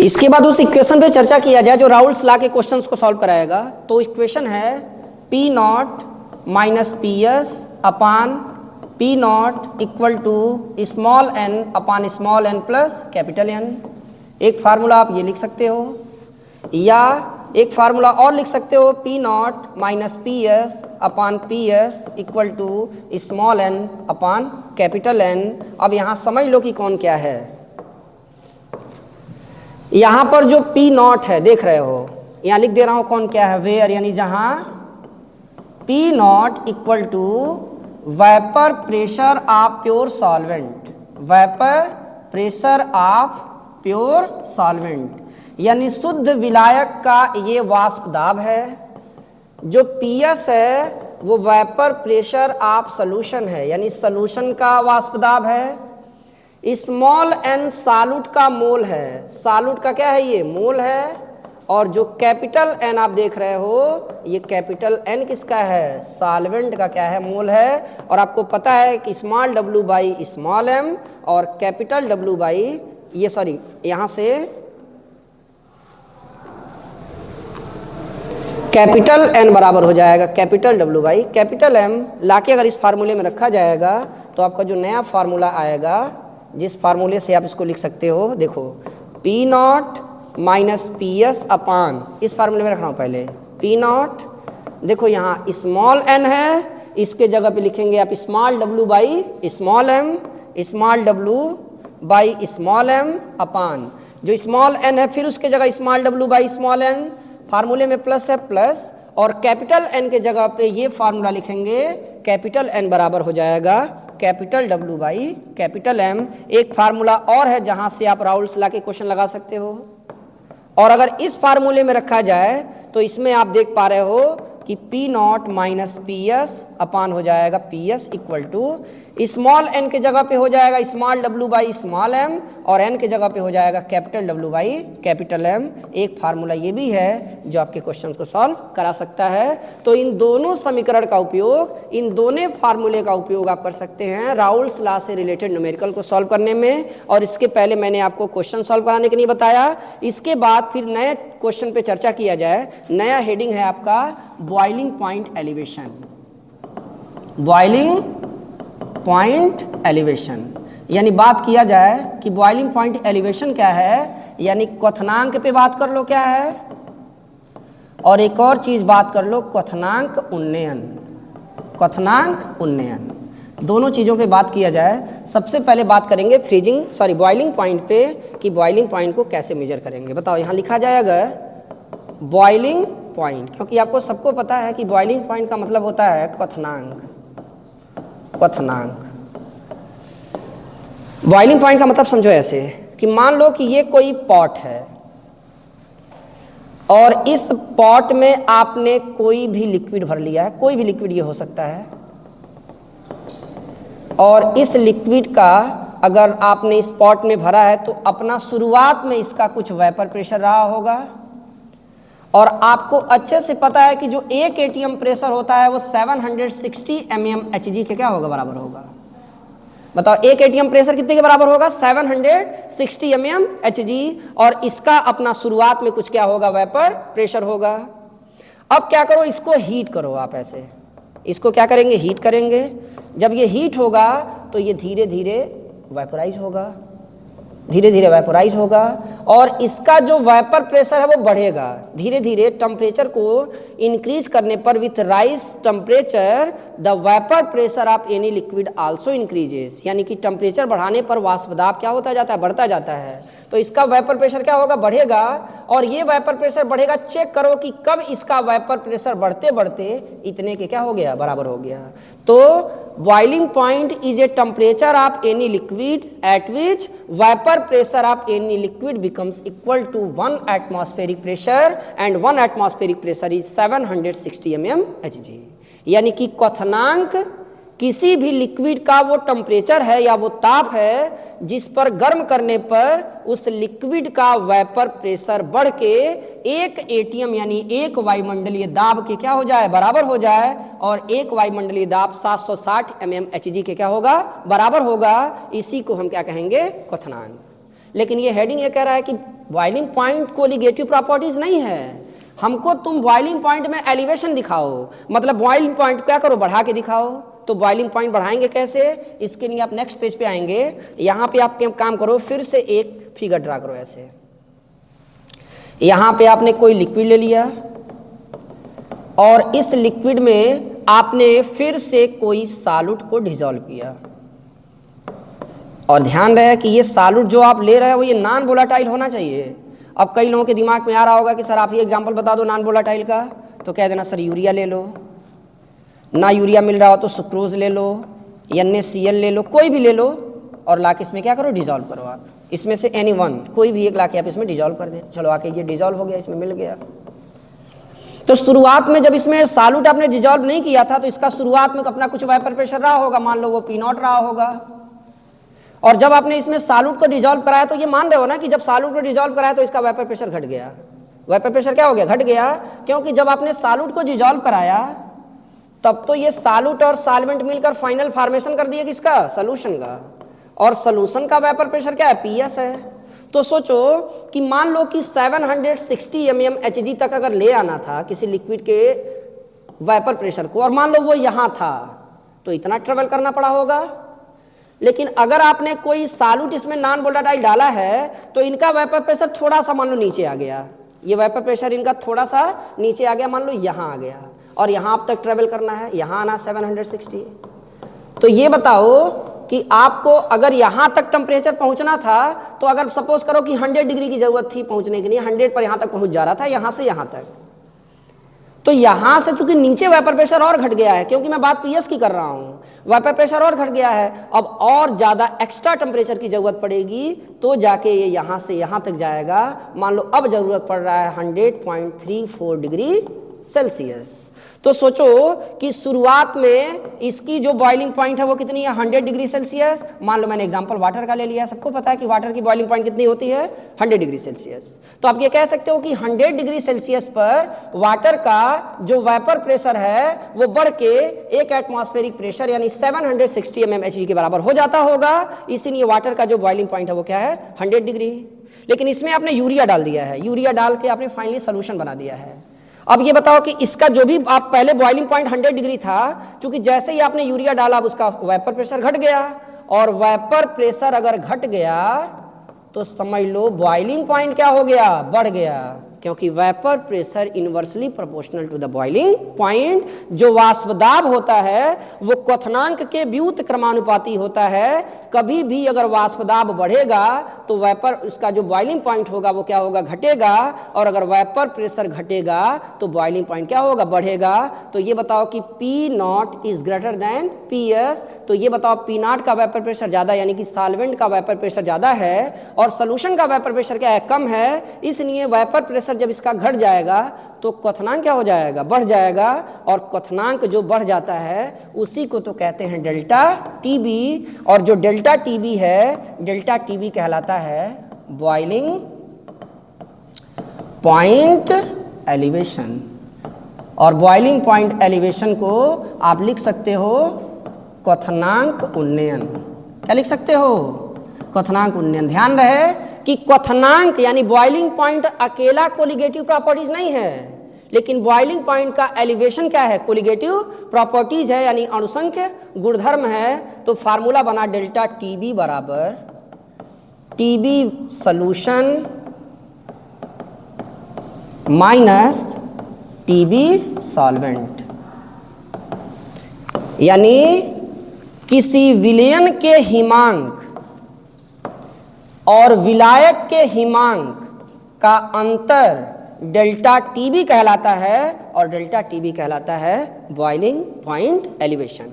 इसके बाद उस इक्वेशन पे चर्चा किया जाए जो राउल्स लॉ के क्वेश्चंस को सॉल्व कराएगा। तो इक्वेशन है P nought minus P S upon P nought equal to small N upon small N plus capital N. एक फार्मूला आप ये लिख सकते हो, या एक फार्मूला और लिख सकते हो P nought minus P S upon P S equal to small N upon capital N. अब यहाँ समझ लो कि कौन क्या है। यहाँ पर जो पी नॉट है देख रहे हो, यहाँ लिख दे रहा हूँ कौन क्या है, वेयर, यानी जहाँ P nought equal to vapour pressure of pure solvent, vapour pressure of pure solvent, यानी शुद्ध विलायक का ये वाष्प दाब है। जो पीएस है वो वेपर प्रेशर ऑफ सॉल्यूशन है, यानी सॉल्यूशन का वाष्प दाब है। स्मॉल एन सॉल्यूट का मोल है, सॉल्यूट का क्या है ये मोल है। और जो कैपिटल एन आप देख रहे हो, ये कैपिटल एन किसका है, सॉल्वेंट का क्या है, मोल है। और आपको पता है कि small W by small M और कैपिटल डब्ल्यू बाई ये सॉरी यहाँ से कैपिटल एन बराबर हो जाएगा capital W by capital M. लाके अगर इस फार्मूले में रखा जाएगा तो आपका जो नया फार्मूला आएगा, जिस फार्मूले से आप इसको लिख सकते हो, देखो P nought minus P S अपान, इस फार्मूले में रखना हूँ पहले पी नॉट, देखो यहाँ स्मॉल एन है, इसके जगह पे लिखेंगे आप small W by small m, small W by small m upon जो स्मॉल एन है, फिर उसके जगह small W by small n, फार्मूले में प्लस है प्लस, और कैपिटल एन के जगह पे ये फार्मूला लिखेंगे कैपिटल एन बराबर हो जाएगा capital W by capital M. एक फार्मूला और है जहां से आप राउल्स लॉ के क्वेश्चन लगा सकते हो। और अगर इस फार्मूले में रखा जाए तो इसमें आप देख पा रहे हो कि P nought minus P S upon हो जाएगा P S equal to small N के जगह पे हो जाएगा small W by small M, और एन के जगह पे हो जाएगा capital W by capital M. एक फार्मूला ये भी है जो आपके क्वेश्चन को सॉल्व करा सकता है। तो इन दोनों समीकरण का उपयोग, इन दोनों फार्मूले का उपयोग आप कर सकते हैं राउल्स लॉ से रिलेटेड न्यूमेरिकल को सॉल्व करने में। और इसके पहले मैंने आपको क्वेश्चन सॉल्व कराने के लिए बताया। इसके बाद फिर नए क्वेश्चन पे चर्चा किया जाए। नया हेडिंग है आपका boiling point elevation, boiling point elevation, यानी बात किया जाए कि बॉइलिंग पॉइंट एलिवेशन क्या है, यानी क्वथनांक पे बात कर लो क्या है, और एक और चीज बात कर लो क्वथनांक उन्नयन, क्वथनांक उन्नयन, दोनों चीजों पे बात किया जाए। सबसे पहले बात करेंगे बॉइलिंग पॉइंट पे कि बॉइलिंग पॉइंट को कैसे मेजर करेंगे। बताओ यहाँ लिखा जाएगा बॉइलिंग पॉइंट, क्योंकि आपको सबको पता है कि बॉइलिंग पॉइंट का मतलब होता है क्वथनांक, क्वथनांक। बॉइलिंग पॉइंट का मतलब समझो ऐसे कि मान लो कि ये कोई पॉट है और इस पॉट में आपने कोई भी लिक्विड भर लिया है, कोई भी लिक्विड ये हो सकता है, और इस लिक्विड का अगर आपने इस पॉट में भरा है तो अपना शुरुआत में इसका कुछ वेपर प्रेशर रहा होगा, और आपको अच्छे से पता है कि जो 1 एटीएम प्रेशर होता है वो 760 mmHg के क्या होगा, बराबर होगा। बताओ 1 एटीएम प्रेशर कितने के बराबर होगा, 760 mmHg, और इसका अपना शुरुआत में कुछ क्या होगा, वेपर प्रेशर होगा। अब क्या करो, इसको हीट करो आप ऐसे, इसको क्या करेंगे, हीट करेंगे। जब ये हीट होगा तो ये धीरे धीरे वेपोराइज होगा, धीरे धीरे वेपोराइज होगा, और इसका जो वेपर प्रेशर है वो बढ़ेगा धीरे धीरे। टेम्परेचर को इंक्रीज करने पर with rise temperature the vapour pressure of any liquid also increases, यानी कि टेम्परेचर बढ़ाने पर वाष्प दाब क्या होता जाता है, बढ़ता जाता है। तो इसका वेपर प्रेशर क्या होगा, बढ़ेगा, और ये वेपर प्रेशर बढ़ेगा। चेक करो कि कब इसका वेपर प्रेशर बढ़ते बढ़ते इतने के क्या हो गया, बराबर हो गया। तो boiling point is a temperature of any liquid at which vapour pressure of any liquid becomes equal to 1 atmospheric pressure, and 1 atmospheric pressure is 760 mmHg। यानी कि क्वथनांक किसी भी लिक्विड का वो टेम्परेचर है या वो ताप है जिस पर गर्म करने पर उस लिक्विड का वेपर प्रेशर बढ़ के 1 एटीएम यानी 1 वायुमंडलीय दाब के क्या हो जाए, बराबर हो जाए, और 1 वायुमंडलीय दाब 760 mmHg के क्या होगा, बराबर होगा। इसी को हम क्या कहेंगे, क्वथनांक। लेकिन ये हेडिंग ये कह रहा है कि बॉइलिंग पॉइंट कोलिगेटिव प्रॉपर्टीज नहीं है। हमको तुम बॉइलिंग पॉइंट में एलिवेशन दिखाओ, मतलब बॉइलिंग पॉइंट क्या करो, बढ़ा के दिखाओ। तो बॉइलिंग पॉइंट बढ़ाएंगे कैसे, इसके लिए आप नेक्स्ट पेज पे आएंगे। यहाँ पे आप काम करो, फिर से एक फिगर ड्रा करो ऐसे। यहाँ पे आपने कोई लिक्विड ले लिया और इस लिक्विड में आपने फिर से कोई सॉल्यूट को डिसॉल्व किया, और ध्यान रहे कि ये सॉल्यूट जो आप ले रहे हो ये नॉन वोलेटाइल होना चाहिए। अब कई लोगों के दिमाग में आ रहा होगा कि सर आप ही एग्जांपल बता दो नॉन वोलेटाइल का, तो कह देना सर यूरिया ले लो, ना यूरिया मिल रहा हो तो सुक्रोज ले लो, NaCl ले लो, कोई भी ले लो और लाके इसमें क्या करो, डिसॉल्व करो। आप इसमें से एनी वन कोई भी एक लाके आप इसमें डिसॉल्व कर दें। चलो आके ये डिसॉल्व हो गया, इसमें मिल गया। तो शुरुआत में जब इसमें सॉल्यूट आपने डिसॉल्व नहीं किया था तो इसका शुरुआत में अपना कुछ वेपर प्रेशर रहा होगा, मान लो वो P0 रहा होगा। और जब आपने इसमें सॉल्यूट को डिसॉल्व कराया तो ये मान रहे हो ना कि जब सॉल्यूट को डिसॉल्व कराया तो इसका वेपर प्रेशर घट गया। वेपर प्रेशर क्या हो गया, घट गया, क्योंकि जब आपने सॉल्यूट को डिसॉल्व कराया तब तो ये सॉल्यूट और सॉल्वेंट मिलकर फाइनल फॉर्मेशन कर दिया किसका, सॉल्यूशन का। और सॉल्यूशन का वेपर प्रेशर क्या है, PS है। तो सोचो कि मान लो कि 760 mm Hg तक अगर ले आना था किसी लिक्विड के वेपर प्रेशर को, और मान लो वो यहाँ था, तो इतना ट्रेवल करना पड़ा होगा। लेकिन अगर आपने कोई सॉल्यूट इसमें नॉन वोलेटाइल डाला है तो इनका वेपर प्रेशर थोड़ा सा मान लो नीचे आ गया, ये वेपर प्रेशर इनका थोड़ा सा नीचे आ गया, मान लो यहाँ आ गया, और यहाँ अब तक ट्रेवल करना है, यहाँ आना 760। तो ये बताओ कि आपको अगर यहाँ तक टेम्परेचर पहुँचना था तो अगर सपोज करो कि 100 डिग्री की जरूरत थी पहुँचने के लिए, 100 पर यहाँ तक पहुँच जा रहा था, यहाँ से यहाँ तक। तो यहाँ से चूंकि नीचे वेपर प्रेशर और घट गया है, क्योंकि मैं बात PS की कर रहा हूँ, वेपर प्रेशर और घट गया है, अब और ज़्यादा एक्स्ट्रा टेम्परेचर की ज़रूरत पड़ेगी तो जाके ये यहाँ से यहाँ तक जाएगा। मान लो अब ज़रूरत पड़ रहा है 100.34 डिग्री सेल्सियस। तो सोचो कि शुरुआत में इसकी जो बॉइलिंग पॉइंट है वो कितनी है, 100 डिग्री सेल्सियस। मान लो मैंने एग्जांपल वाटर का ले लिया, सबको पता है कि वाटर की बॉइलिंग पॉइंट कितनी होती है, 100 डिग्री सेल्सियस। तो आप ये कह सकते हो कि 100 डिग्री सेल्सियस पर वाटर का जो वेपर प्रेशर है वो बढ़ के एक एटमॉस्फेरिक प्रेशर यानी 760 mm Hg के बराबर हो जाता होगा। इसीलिए वाटर का जो बॉइलिंग पॉइंट है वो क्या है, 100 डिग्री। लेकिन इसमें आपने यूरिया डाल दिया है, यूरिया डाल के आपने फाइनली सोल्यूशन बना दिया है। अब ये बताओ कि इसका जो भी आप पहले बॉइलिंग पॉइंट 100 डिग्री था, क्योंकि जैसे ही आपने यूरिया डाला अब उसका वेपर प्रेशर घट गया, और वेपर प्रेशर अगर घट गया तो समझ लो बॉइलिंग पॉइंट क्या हो गया, बढ़ गया, क्योंकि vapour pressure inversely proportional to the boiling point. जो वाष्पदाब होता है वो क्वथनांक के व्युत क्रमानुपाती होता है। कभी भी अगर वाष्पदाब बढ़ेगा तो वेपर उसका जो बॉइलिंग पॉइंट होगा वो क्या होगा, घटेगा, और अगर वेपर प्रेशर घटेगा तो बॉइलिंग पॉइंट क्या होगा, बढ़ेगा। तो ये बताओ कि P0 is greater than PS। तो ये बताओ P0 का वेपर प्रेशर ज्यादा यानी कि सॉल्वेंट का वेपर प्रेशर ज्यादा है और सॉल्यूशन का वेपर प्रेशर क्या है, कम है। इसलिए वेपर प्रेशर जब इसका घट जाएगा तो क्वथनांक क्या हो जाएगा, बढ़ जाएगा, और क्वथनांक जो बढ़ जाता है उसी को तो कहते हैं डेल्टा TB। और जो डेल्टा TB है, डेल्टा TB कहलाता है बॉइलिंग पॉइंट एलिवेशन। और बॉइलिंग पॉइंट एलिवेशन को आप लिख सकते हो क्वथनांक उन्नयन। क्या लिख सकते हो, क्वथनांक उन्नयन। ध्यान रहे कि क्वथनांक यानी बॉइलिंग पॉइंट अकेला कोलिगेटिव प्रॉपर्टीज नहीं है, लेकिन बॉइलिंग पॉइंट का एलिवेशन क्या है, कोलिगेटिव प्रॉपर्टीज है, यानी अणुसंख्य गुणधर्म है। तो फार्मूला बना डेल्टा TB बराबर TB solution minus TB solvent. यानी किसी विलयन के हिमांक और विलायक के हिमांक का अंतर डेल्टा TB कहलाता है, और डेल्टा TB कहलाता है बॉइलिंग पॉइंट एलिवेशन।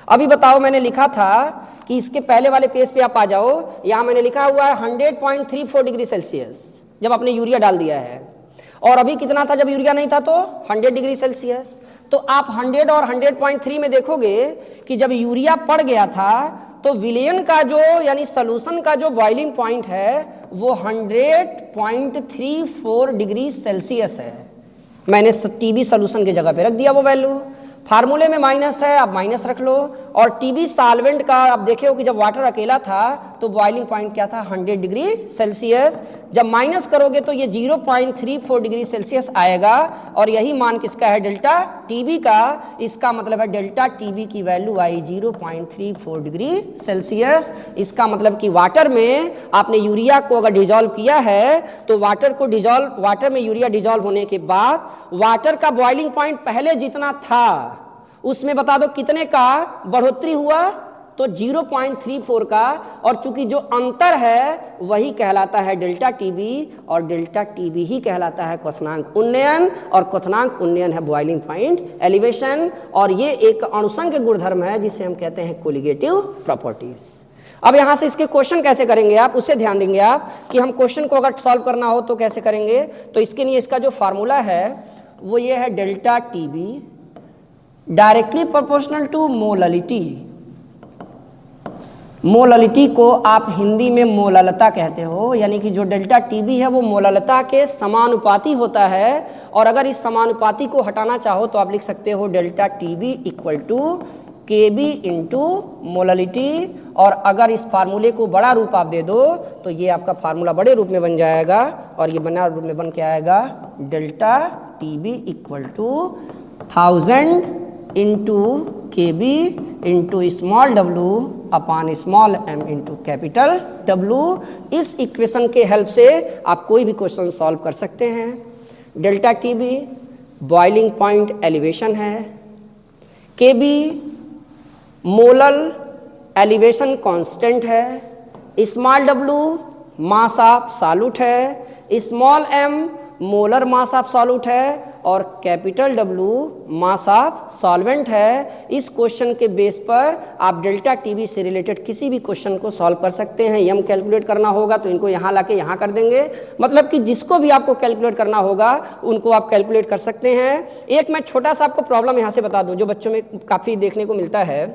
अभी बताओ, मैंने लिखा था कि इसके पहले वाले पेज पे आप आ जाओ, यहां मैंने लिखा हुआ है 100.34 डिग्री सेल्सियस जब आपने यूरिया डाल दिया है, और अभी कितना था जब यूरिया नहीं था, तो 100 डिग्री सेल्सियस। तो आप 100 और 100.3 में देखोगे कि जब यूरिया पड़ गया था तो विलयन का जो यानी सॉल्यूशन का जो बॉइलिंग पॉइंट है वो 100.34 डिग्री सेल्सियस है। मैंने TB सॉल्यूशन की जगह पे रख दिया वो वैल्यू। फार्मूले में माइनस है, आप माइनस रख लो, और टीबी सॉल्वेंट का आप देखे हो कि जब वाटर अकेला था तो बॉइलिंग पॉइंट क्या था 100 डिग्री सेल्सियस। जब माइनस करोगे तो ये 0.34 डिग्री सेल्सियस आएगा और यही मान किसका है डेल्टा टीबी का। इसका मतलब है डेल्टा टीबी की वैल्यू आई 0.34 डिग्री सेल्सियस। इसका मतलब कि वाटर में आपने यूरिया को अगर डिजोल्व किया है तो वाटर में यूरिया डिजोल्व होने के बाद वाटर का बॉइलिंग पॉइंट पहले जितना था उसमें बता दो कितने का बढ़ोतरी हुआ, तो 0.34 का। और चूंकि जो अंतर है वही कहलाता है डेल्टा टीबी और डेल्टा टीबी ही कहलाता है क्वथनांक उन्नयन और क्वथनांक उन्नयन है बॉइलिंग पॉइंट एलिवेशन। और ये एक अणुसंग गुणधर्म है जिसे हम कहते हैं कोलिगेटिव प्रॉपर्टीज। अब यहां से इसके क्वेश्चन कैसे करेंगे आप उसे ध्यान देंगे आप कि हम क्वेश्चन को अगर सॉल्व करना हो तो कैसे करेंगे। तो इसके लिए इसका जो फार्मूला है वो ये है delta TB directly proportional to molality. Molality को आप हिंदी में मोललता कहते हो, यानी कि जो डेल्टा टीबी है वो मोललता के समानुपाती होता है। और अगर इस समानुपाती को हटाना चाहो तो आप लिख सकते हो delta TB equal to KB into molality. और अगर इस फार्मूले को बड़ा रूप आप दे दो तो ये आपका फार्मूला बड़े रूप में बन जाएगा और ये बना रूप में बन के आएगा delta TB equal to 1000 into KB into small w upon small m into capital W। इस इक्वेशन के हेल्प से आप कोई भी क्वेश्चन सॉल्व कर सकते हैं। Delta TB boiling point elevation है, केबी मोलल एलिवेशन कांस्टेंट है, small w mass of solute है, small m molar mass of solute है और capital W mass of solvent है। इस क्वेश्चन के बेस पर आप डेल्टा टीबी से रिलेटेड किसी भी क्वेश्चन को सॉल्व कर सकते हैं। यम कैलकुलेट करना होगा तो इनको यहाँ लाके यहाँ कर देंगे, मतलब कि जिसको भी आपको कैलकुलेट करना होगा उनको आप कैलकुलेट कर सकते हैं। एक मैं छोटा सा आपको प्रॉब्लम यहाँ से बता दूँ जो बच्चों में काफ़ी देखने को मिलता है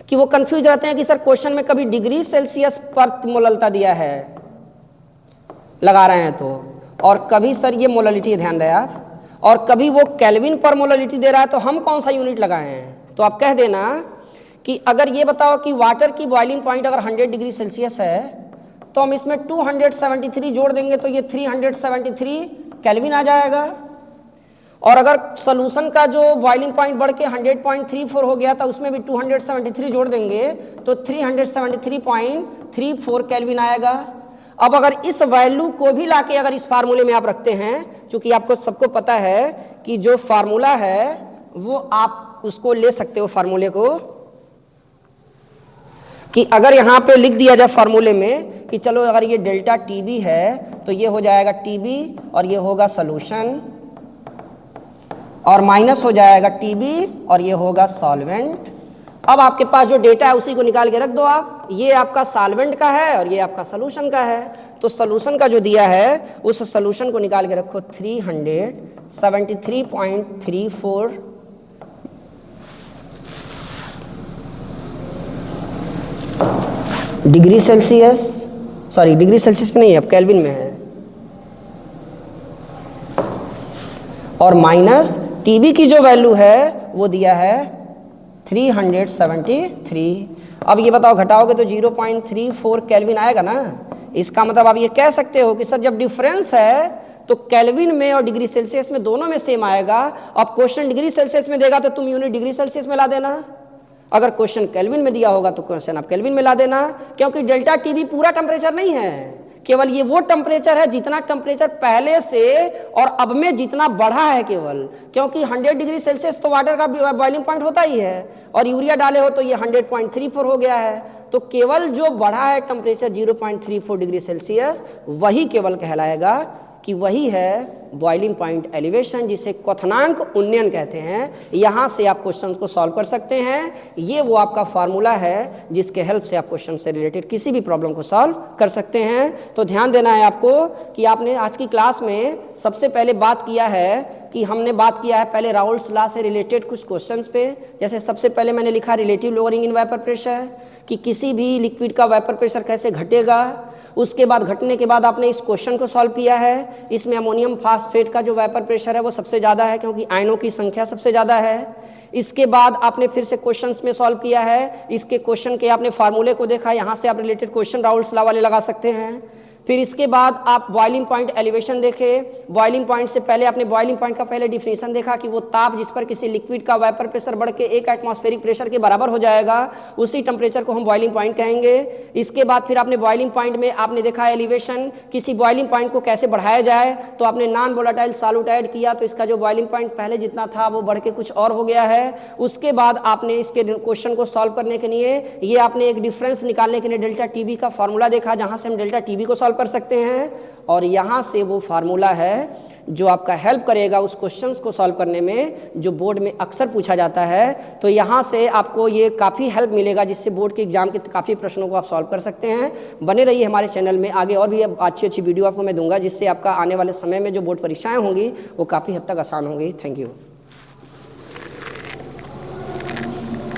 कि वो कंफ्यूज रहते हैं कि सर क्वेश्चन में कभी डिग्री सेल्सियस पर मोललता दिया है लगा रहे हैं तो, और कभी सर ये मोललिटी ध्यान रहे आप, और कभी वो केल्विन पर मोललिटी दे रहा है तो हम कौन सा यूनिट लगाए हैं। तो आप कह देना कि अगर ये बताओ कि वाटर की बॉइलिंग पॉइंट अगर 100 डिग्री सेल्सियस है तो हम इसमें 273 जोड़ देंगे तो ये 373 केल्विन आ जाएगा। और अगर सोल्यूशन का जो बॉइलिंग पॉइंट बढ़ के 100.34 हो गया था उसमें भी 273 जोड़ देंगे तो 373.34 केल्विन आएगा। अब अगर इस वैल्यू को भी लाके अगर इस फार्मूले में आप रखते हैं, क्योंकि आपको सबको पता है कि जो फार्मूला है वो आप उसको ले सकते हो फार्मूले को, कि अगर यहाँ पे लिख दिया जाए फार्मूले में कि चलो अगर ये डेल्टा टीबी है तो ये हो जाएगा टीबी और ये होगा सॉल्यूशन और माइनस हो जाएगा टीबी और ये होगा सॉल्वेंट। अब आपके पास जो डेटा है उसी को निकाल के रख दो आप, ये आपका सॉल्वेंट का है और ये आपका सॉल्यूशन का है। तो सॉल्यूशन का जो दिया है उस सॉल्यूशन को निकाल के रखो 373.34 degree Celsius, sorry degree Celsius में नहीं है अब केल्विन में है, और माइनस टीबी की जो वैल्यू है वो दिया है 373। अब ये बताओ घटाओगे तो 0.34 केल्विन आएगा ना। इसका मतलब आप ये कह सकते हो कि सर जब डिफरेंस है तो केल्विन में और डिग्री सेल्सियस में दोनों में सेम आएगा। अब क्वेश्चन डिग्री सेल्सियस में देगा तो तुम यूनिट डिग्री सेल्सियस में ला देना, अगर क्वेश्चन केल्विन में दिया होगा तो क्वेश्चन आप केल्विन में ला देना, क्योंकि डेल्टा टीबी पूरा टेम्परेचर नहीं है, केवल ये वो टेम्परेचर है जितना टेम्परेचर पहले से और अब में जितना बढ़ा है केवल, क्योंकि 100 डिग्री सेल्सियस तो वाटर का बॉइलिंग पॉइंट होता ही है और यूरिया डाले हो तो ये 100.34 हो गया है। तो केवल जो बढ़ा है टेम्परेचर 0.34 डिग्री सेल्सियस वही केवल कहलाएगा कि वही है बॉइलिंग पॉइंट एलिवेशन, जिसे क्वथनांक उन्नयन कहते हैं। यहाँ से आप क्वेश्चन को सॉल्व कर सकते हैं। ये वो आपका फार्मूला है जिसके हेल्प से आप क्वेश्चन से रिलेटेड किसी भी प्रॉब्लम को सॉल्व कर सकते हैं। तो ध्यान देना है आपको कि आपने आज की क्लास में सबसे पहले बात किया है कि हमने बात किया है पहले राउल्ट्स लॉ से रिलेटेड कुछ क्वेश्चंस पे। जैसे सबसे पहले मैंने लिखा relative lowering in vapour pressure, कि किसी भी लिक्विड का वेपर प्रेशर कैसे घटेगा। उसके बाद घटने के बाद आपने इस क्वेश्चन को सॉल्व किया है। इसमें अमोनियम फास्फेट का जो वेपर प्रेशर है वो सबसे ज़्यादा है, क्योंकि आयनों की संख्या सबसे ज़्यादा है। इसके बाद आपने फिर से क्वेश्चंस में सॉल्व किया है। इसके क्वेश्चन के आपने फार्मूले को देखा, यहाँ से आप रिलेटेड क्वेश्चन राउल्ट्स लॉ वाले लगा सकते हैं। फिर इसके बाद आप बॉइलिंग पॉइंट एलिवेशन देखे। बॉइलिंग पॉइंट से पहले आपने बॉइलिंग पॉइंट का पहले डिफिनेशन देखा कि वो ताप जिस पर किसी लिक्विड का वेपर प्रेशर बढ़ के 1 एटमॉस्फेरिक प्रेशर के बराबर हो जाएगा, उसी टेम्परेचर को हम बॉइलिंग पॉइंट कहेंगे। इसके बाद फिर आपने बॉइलिंग पॉइंट में आपने देखा एलिवेशन, किसी बॉइलिंग पॉइंट को कैसे बढ़ाया जाए। तो आपने नॉन वोलेटाइल सॉल्यूट ऐड किया, तो इसका जो बॉइलिंग पॉइंट पहले जितना था वो बढ़ के कुछ और हो गया है। उसके बाद आपने इसके क्वेश्चन को सॉल्व करने के लिए ये आपने एक डिफरेंस निकालने के लिए डेल्टा टीबी का फॉर्मूला देखा, जहां से हम डेल्टा टीबी को सॉल्व कर सकते हैं। और यहाँ से वो फार्मूला है जो आपका हेल्प करेगा उस क्वेश्चंस को सॉल्व करने में जो बोर्ड में अक्सर पूछा जाता है। तो यहाँ से आपको ये काफ़ी हेल्प मिलेगा, जिससे बोर्ड के एग्जाम के काफ़ी प्रश्नों को आप सॉल्व कर सकते हैं। बने रहिए हमारे चैनल में, आगे और भी अच्छी अच्छी वीडियो आपको मैं दूंगा, जिससे आपका आने वाले समय में जो बोर्ड परीक्षाएं होंगी वो काफ़ी हद तक आसान होंगी। Thank you.